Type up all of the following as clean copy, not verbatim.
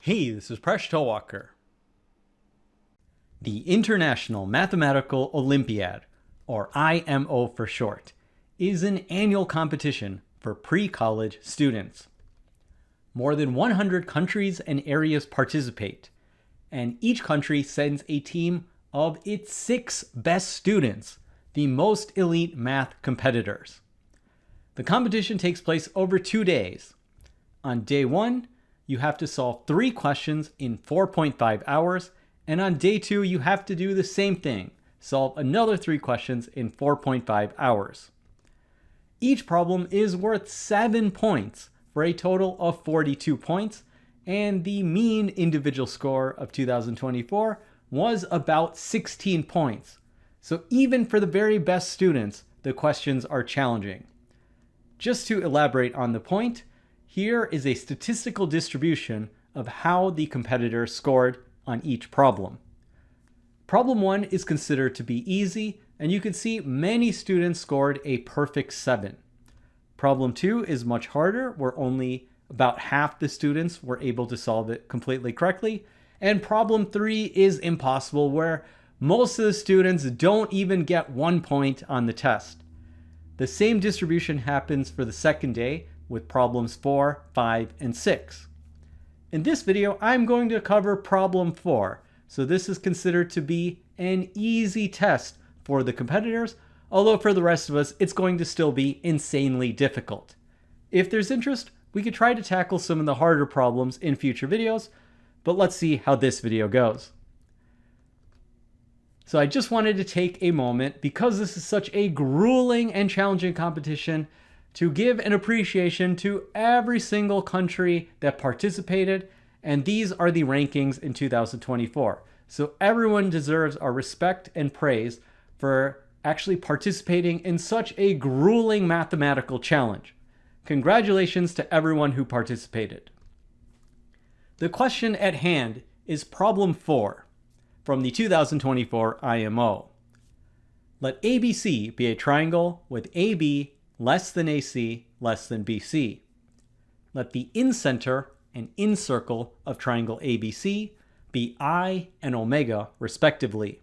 Hey, this is Presh Towalkar. The International Mathematical Olympiad, or IMO for short, is an annual competition for pre-college students. More than 100 countries and areas participate, and each country sends a team of its 6 best students, the most elite math competitors. The competition takes place over 2 days. On day 1, you have to solve 3 questions in 4.5 hours, and on day 2, you have to do the same thing, solve another 3 questions in 4.5 hours. Each problem is worth 7 points for a total of 42 points, and the mean individual score of 2024 was about 16 points. So even for the very best students, the questions are challenging. Just to elaborate on the point, here is a statistical distribution of how the competitors scored on each problem. Problem 1 is considered to be easy, and you can see many students scored a perfect 7. Problem 2 is much harder, where only about half the students were able to solve it completely correctly. And problem 3 is impossible, where most of the students don't even get 1 point on the test. The same distribution happens for the second day with problems 4, 5, and 6. In this video, I'm going to cover problem 4, so this is considered to be an easy test for the competitors, although for the rest of us, it's going to still be insanely difficult. If there's interest, we could try to tackle some of the harder problems in future videos, but let's see how this video goes. So I just wanted to take a moment, because this is such a grueling and challenging competition, to give an appreciation to every single country that participated, and these are the rankings in 2024. So everyone deserves our respect and praise for actually participating in such a grueling mathematical challenge. Congratulations to everyone who participated. The question at hand is problem 4 from the 2024 IMO. Let ABC be a triangle with AB less than AC less than BC. Let the incenter and incircle of triangle ABC be I and omega respectively.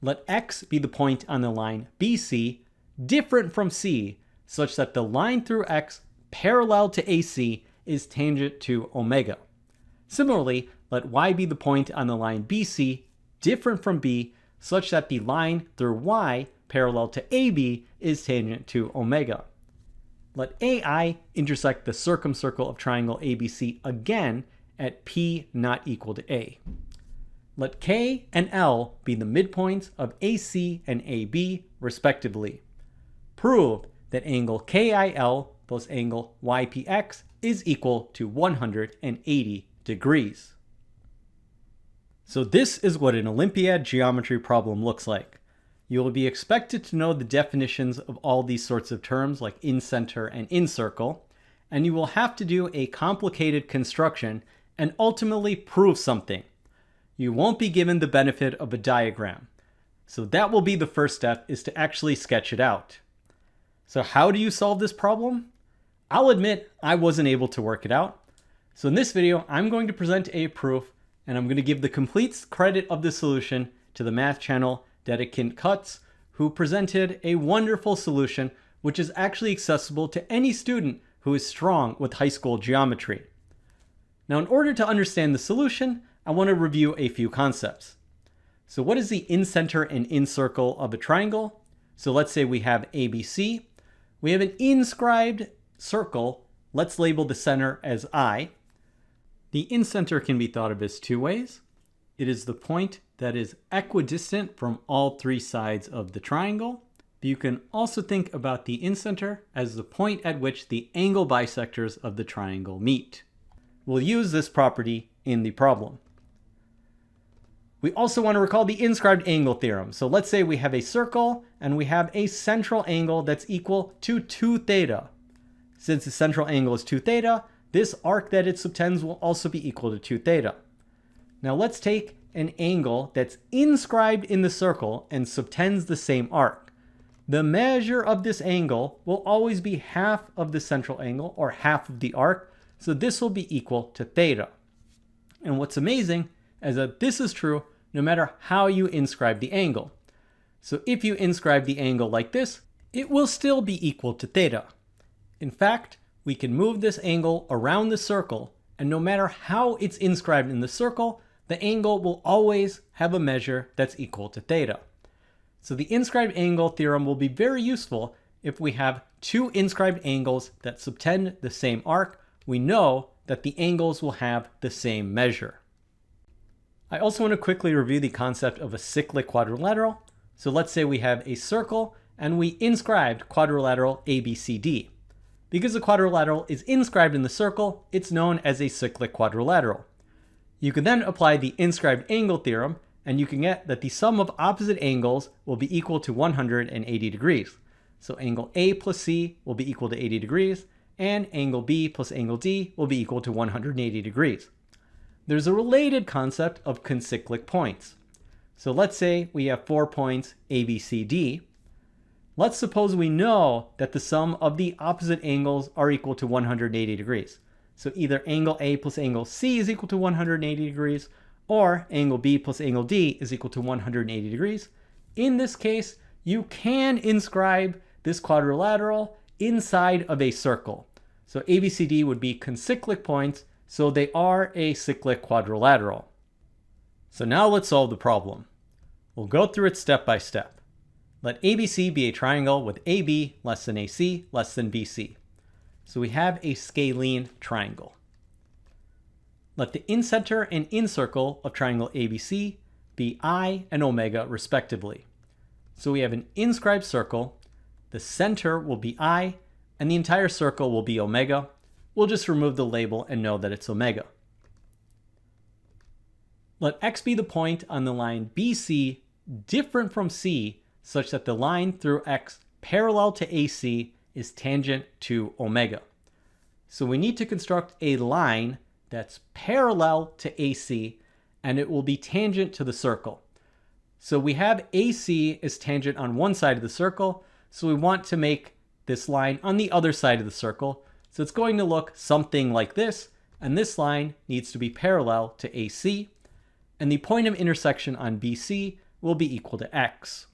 Let X be the point on the line BC different from C, such that the line through X parallel to AC is tangent to omega. Similarly, let Y be the point on the line BC different from B, such that the line through Y parallel to AB is tangent to omega. Let AI intersect the circumcircle of triangle ABC again at P not equal to A. Let K and L be the midpoints of AC and AB respectively. Prove that angle KIL plus angle YPX is equal to 180 degrees. So this is what an Olympiad geometry problem looks like. You will be expected to know the definitions of all these sorts of terms like incenter and incircle, and you will have to do a complicated construction and ultimately prove something. You won't be given the benefit of a diagram. So that will be the first step, is to actually sketch it out. So how do you solve this problem? I'll admit I wasn't able to work it out. So in this video, I'm going to present a proof, and I'm going to give the complete credit of the solution to the math channel Dedekind, who presented a wonderful solution which is actually accessible to any student who is strong with high school geometry. Now, in order to understand the solution, I want to review a few concepts. So what is the incenter and incircle of a triangle? So let's say we have ABC. We have an inscribed circle. Let's label the center as I. The incenter can be thought of as 2 ways. It is the point that is equidistant from all 3 sides of the triangle. But you can also think about the incenter as the point at which the angle bisectors of the triangle meet. We'll use this property in the problem. We also want to recall the inscribed angle theorem. So let's say we have a circle and we have a central angle that's equal to 2 theta. Since the central angle is 2 theta, this arc that it subtends will also be equal to 2 theta. Now let's take an angle that's inscribed in the circle and subtends the same arc. The measure of this angle will always be half of the central angle, or half of the arc, so this will be equal to theta. And what's amazing is that this is true no matter how you inscribe the angle. So if you inscribe the angle like this, it will still be equal to theta. In fact, we can move this angle around the circle, and no matter how it's inscribed in the circle, the angle will always have a measure that's equal to theta. So the inscribed angle theorem will be very useful if we have two inscribed angles that subtend the same arc. We know that the angles will have the same measure. I also want to quickly review the concept of a cyclic quadrilateral. So let's say we have a circle and we inscribed quadrilateral ABCD. Because the quadrilateral is inscribed in the circle, it's known as a cyclic quadrilateral. You can then apply the inscribed angle theorem, and you can get that the sum of opposite angles will be equal to 180 degrees. So angle A plus C will be equal to 80 degrees, and angle B plus angle D will be equal to 180 degrees. There's a related concept of concyclic points. So let's say we have 4 points A, B, C, D. Let's suppose we know that the sum of the opposite angles are equal to 180 degrees. So either angle A plus angle C is equal to 180 degrees, or angle B plus angle D is equal to 180 degrees. In this case, you can inscribe this quadrilateral inside of a circle. So ABCD would be concyclic points, so they are a cyclic quadrilateral. So now let's solve the problem. We'll go through it step by step. Let ABC be a triangle with AB less than AC less than BC. So we have a scalene triangle. Let the incenter and incircle of triangle ABC be I and omega respectively. So we have an inscribed circle, the center will be I, and the entire circle will be omega. We'll just remove the label and know that it's omega. Let X be the point on the line BC different from C such that the line through X parallel to AC is tangent to omega. So we need to construct a line that's parallel to AC, and it will be tangent to the circle. So we have AC is tangent on one side of the circle, so we want to make this line on the other side of the circle. So it's going to look something like this, and this line needs to be parallel to AC, and the point of intersection on BC will be equal to X.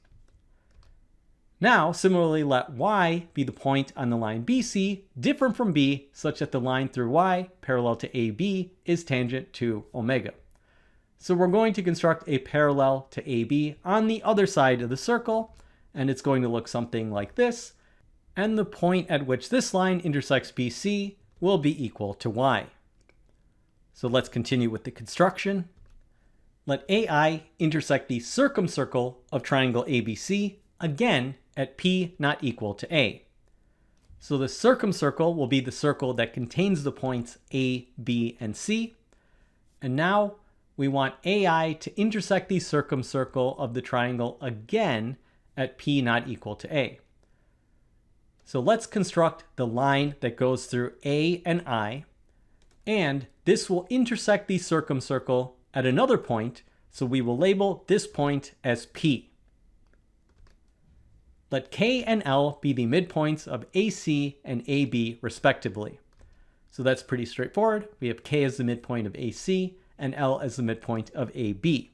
Now, similarly, let Y be the point on the line BC different from B such that the line through Y parallel to AB is tangent to omega. So we're going to construct a parallel to AB on the other side of the circle, and it's going to look something like this. And the point at which this line intersects BC will be equal to Y. So let's continue with the construction. Let AI intersect the circumcircle of triangle ABC, again at P not equal to A. So the circumcircle will be the circle that contains the points A, B, and C. And now we want AI to intersect the circumcircle of the triangle again at P not equal to A. So let's construct the line that goes through A and I, and this will intersect the circumcircle at another point, so we will label this point as P. Let K and L be the midpoints of AC and AB respectively. So that's pretty straightforward. We have K as the midpoint of AC and L as the midpoint of AB.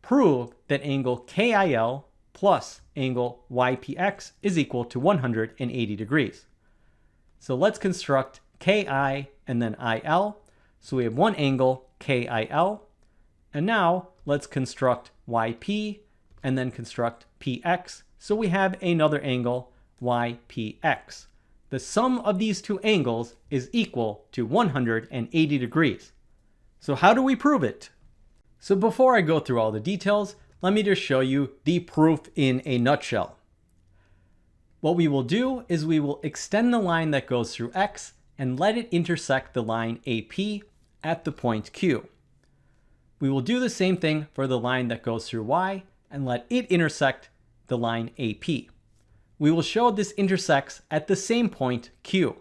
Prove that angle KIL plus angle YPX is equal to 180 degrees. So let's construct KI and then IL. So we have one angle KIL. And now let's construct YP and then construct PX. So we have another angle YPX. The sum of these two angles is equal to 180 degrees. So how do we prove it? So before I go through all the details, let me just show you the proof in a nutshell. What we will do is we will extend the line that goes through X and let it intersect the line AP at the point Q. We will do the same thing for the line that goes through Y and let it intersect the line AP. We will show this intersects at the same point Q.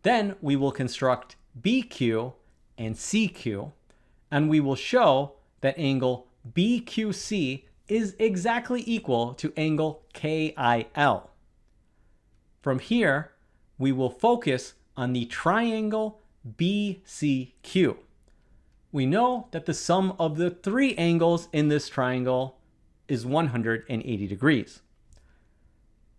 Then we will construct BQ and CQ, and we will show that angle BQC is exactly equal to angle KIL. From here, we will focus on the triangle BCQ. we know that the sum of the three angles in this triangle is 180 degrees.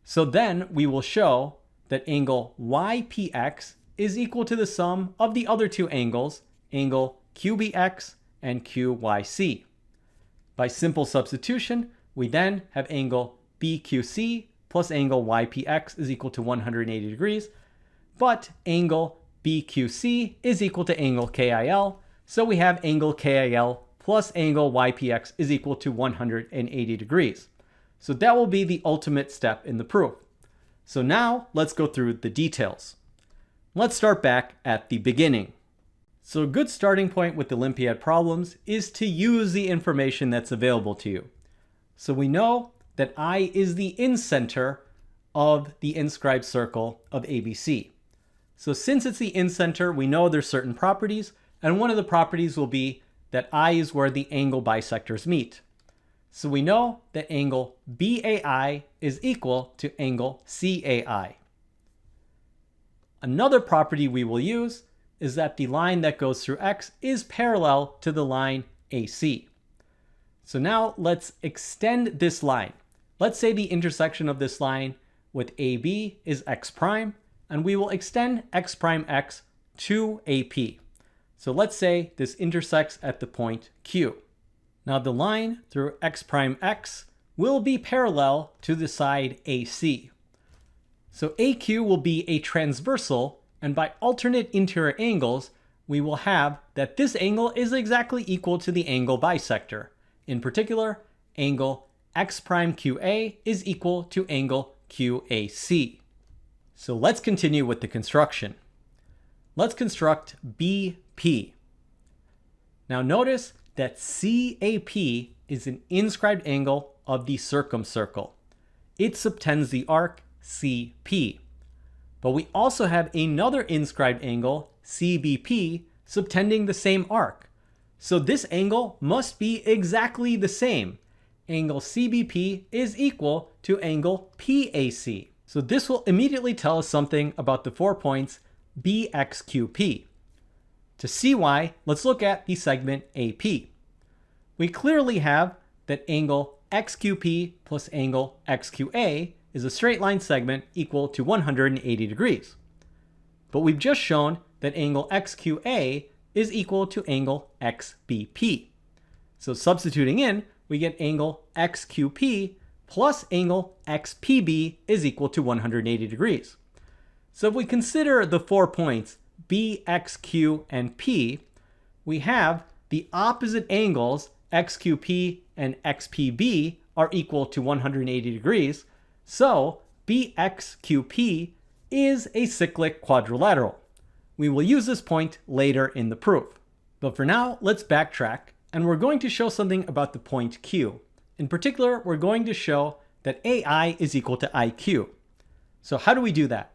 So then we will show that angle YPX is equal to the sum of the other two angles, angle QBX and QYC. By simple substitution, we then have angle BQC plus angle YPX is equal to 180 degrees, but angle BQC is equal to angle KIL, so we have angle KIL plus angle YPX is equal to 180 degrees. So that will be the ultimate step in the proof. So now let's go through the details. Let's start back at the beginning. So a good starting point with Olympiad problems is to use the information that's available to you. So we know that I is the incenter of the inscribed circle of ABC. So since it's the incenter, we know there's certain properties, and one of the properties will be that I is where the angle bisectors meet. So we know that angle BAI is equal to angle CAI. Another property we will use is that the line that goes through X is parallel to the line AC. So now let's extend this line. Let's say the intersection of this line with AB is X prime, and we will extend X prime X to AP. So let's say this intersects at the point Q. Now the line through X prime X will be parallel to the side AC. So AQ will be a transversal, and by alternate interior angles, we will have that this angle is exactly equal to the angle bisector. In particular, angle X prime QA is equal to angle QAC. So let's continue with the construction. Let's construct BP. Now notice that CAP is an inscribed angle of the circumcircle. It subtends the arc CP. But we also have another inscribed angle, CBP, subtending the same arc. So this angle must be exactly the same. Angle CBP is equal to angle PAC. So this will immediately tell us something about the 4 points BXQP. To see why, let's look at the segment AP. We clearly have that angle XQP plus angle XQA is a straight line segment equal to 180 degrees. But we've just shown that angle XQA is equal to angle XBP. So substituting in, we get angle XQP plus angle XPB is equal to 180 degrees. So if we consider the 4 points B, X, Q, and P, we have the opposite angles XQP and XPB are equal to 180 degrees. So BXQP is a cyclic quadrilateral. We will use this point later in the proof. But for now, let's backtrack, and we're going to show something about the point Q. In particular, we're going to show that AI is equal to IQ. So how do we do that?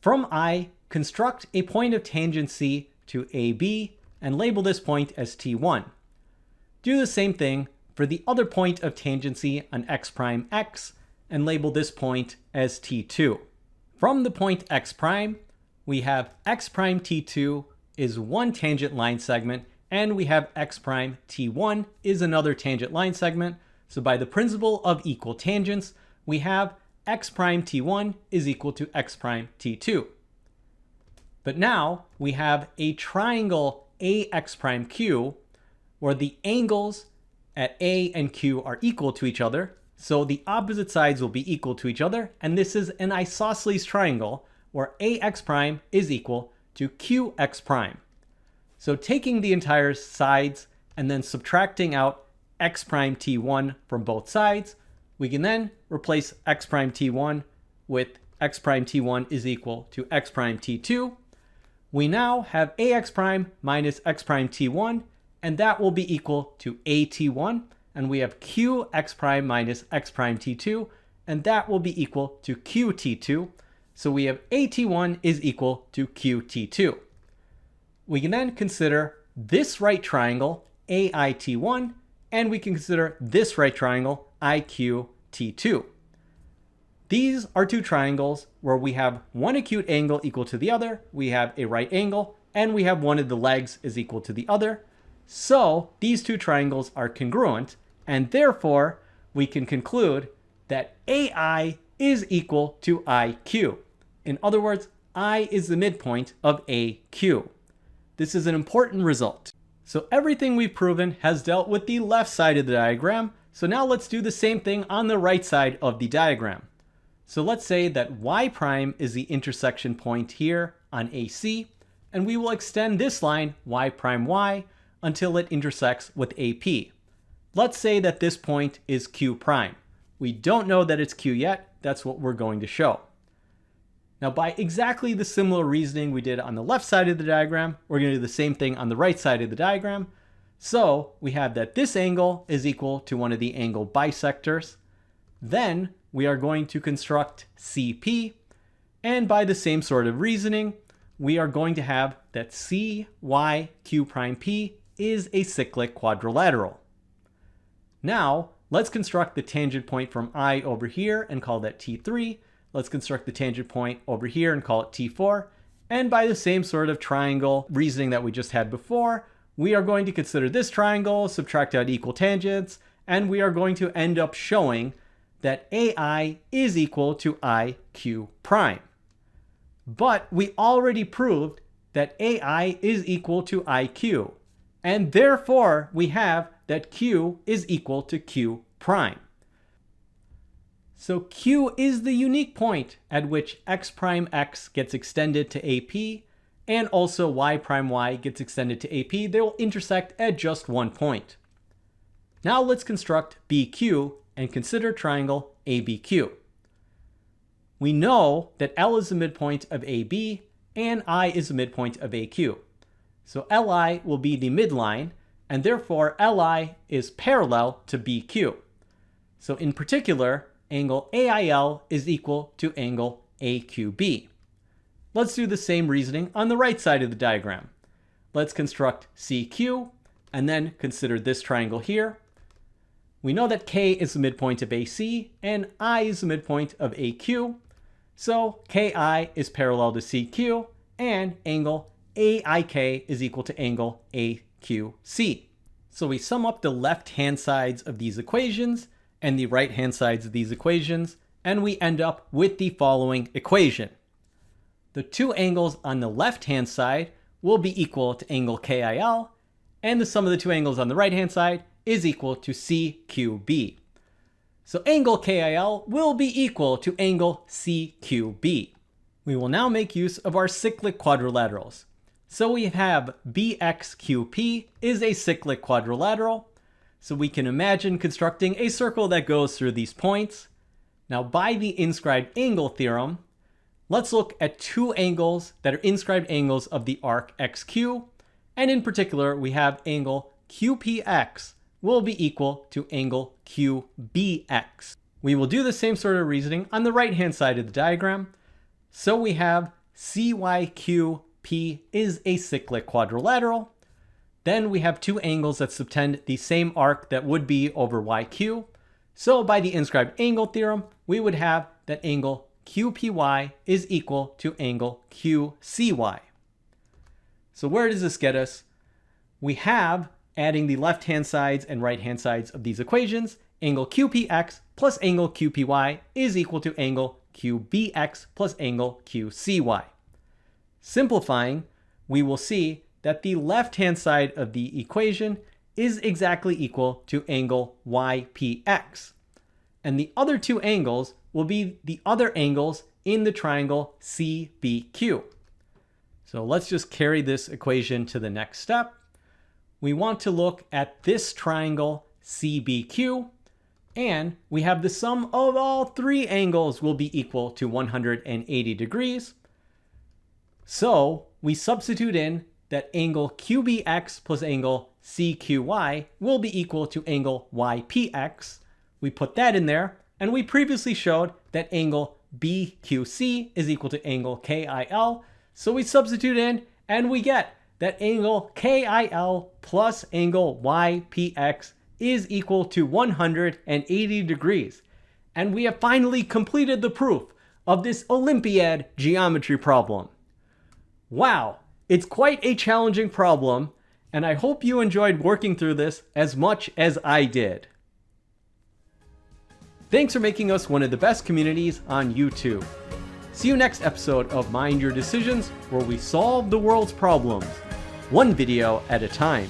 From I, construct a point of tangency to AB and label this point as T1. Do the same thing for the other point of tangency on X prime X and label this point as T2. From the point X prime, we have X prime T2 is one tangent line segment, and we have X prime T1 is another tangent line segment. So by the principle of equal tangents, we have X prime T1 is equal to X prime T2. But now we have a triangle AX prime Q where the angles at A and Q are equal to each other. So the opposite sides will be equal to each other. And this is an isosceles triangle where AX prime is equal to QX prime. So taking the entire sides and then subtracting out X prime T1 from both sides, we can then replace X prime T1 with X prime T1 is equal to X prime T2. We now have AX prime minus X prime T1, and that will be equal to AT1. And we have QX prime minus X prime T2, and that will be equal to QT2. So we have AT1 is equal to QT2. We can then consider this right triangle, AIT1, and we can consider this right triangle, IQT2. These are two triangles where we have one acute angle equal to the other. We have a right angle, and we have one of the legs is equal to the other. So these two triangles are congruent, and therefore we can conclude that AI is equal to IQ. In other words, I is the midpoint of AQ. This is an important result. So everything we've proven has dealt with the left side of the diagram. So now let's do the same thing on the right side of the diagram. So let's say that y prime is the intersection point here on AC, and we will extend this line y prime y until it intersects with AP. Let's say that this point is Q prime. We don't know that it's Q yet. That's what we're going to show. Now, by exactly the similar reasoning we did on the left side of the diagram, we're going to do the same thing on the right side of the diagram. So we have that this angle is equal to one of the angle bisectors. Then we are going to construct CP. And by the same sort of reasoning, we are going to have that CYQ prime P is a cyclic quadrilateral. Now, let's construct the tangent point from I over here and call that T3. Let's construct the tangent point over here and call it T4. And by the same sort of triangle reasoning that we just had before, we are going to consider this triangle, subtract out equal tangents, and we are going to end up showing that AI is equal to IQ prime. But we already proved that AI is equal to IQ, and therefore we have that Q is equal to Q prime. So Q is the unique point at which x prime x gets extended to AP, and also y prime y gets extended to AP. They will intersect at just one point. Now let's construct BQ and consider triangle ABQ. We know that L is the midpoint of AB and I is the midpoint of AQ. So LI will be the midline, and therefore LI is parallel to BQ. So in particular, angle AIL is equal to angle AQB. Let's do the same reasoning on the right side of the diagram. Let's construct CQ and then consider this triangle here. We know that K is the midpoint of AC and I is the midpoint of AQ. So KI is parallel to CQ and angle AIK is equal to angle AQC. So we sum up the left-hand sides of these equations and the right-hand sides of these equations, and we end up with the following equation. The two angles on the left-hand side will be equal to angle KIL, and the sum of the two angles on the right-hand side is equal to CQB. So angle KIL will be equal to angle CQB. We will now make use of our cyclic quadrilaterals. So we have BXQP is a cyclic quadrilateral. So we can imagine constructing a circle that goes through these points. Now by the inscribed angle theorem, let's look at two angles that are inscribed angles of the arc XQ. And in particular, we have angle QPX will be equal to angle QBX. We will do the same sort of reasoning on the right-hand side of the diagram. So we have CYQP is a cyclic quadrilateral. Then we have two angles that subtend the same arc that would be over YQ. So by the inscribed angle theorem, we would have that angle QPY is equal to angle QCY. So where does this get us? We have, adding the left-hand sides and right-hand sides of these equations, angle QPX plus angle QPY is equal to angle QBX plus angle QCY. Simplifying, we will see that the left-hand side of the equation is exactly equal to angle YPX. And the other two angles will be the other angles in the triangle CBQ. So let's just carry this equation to the next step. We want to look at this triangle CBQ, and we have the sum of all three angles will be equal to 180 degrees. So we substitute in that angle QBX plus angle CQY will be equal to angle YPX. We put that in there, and we previously showed that angle BQC is equal to angle KIL. So we substitute in, and we get that angle KIL plus angle YPX is equal to 180 degrees. And we have finally completed the proof of this Olympiad geometry problem. Wow, It's quite a challenging problem, and I hope you enjoyed working through this as much as I did. Thanks for making us one of the best communities on YouTube. See you next episode of Mind Your Decisions, where we solve the world's problems, one video at a time.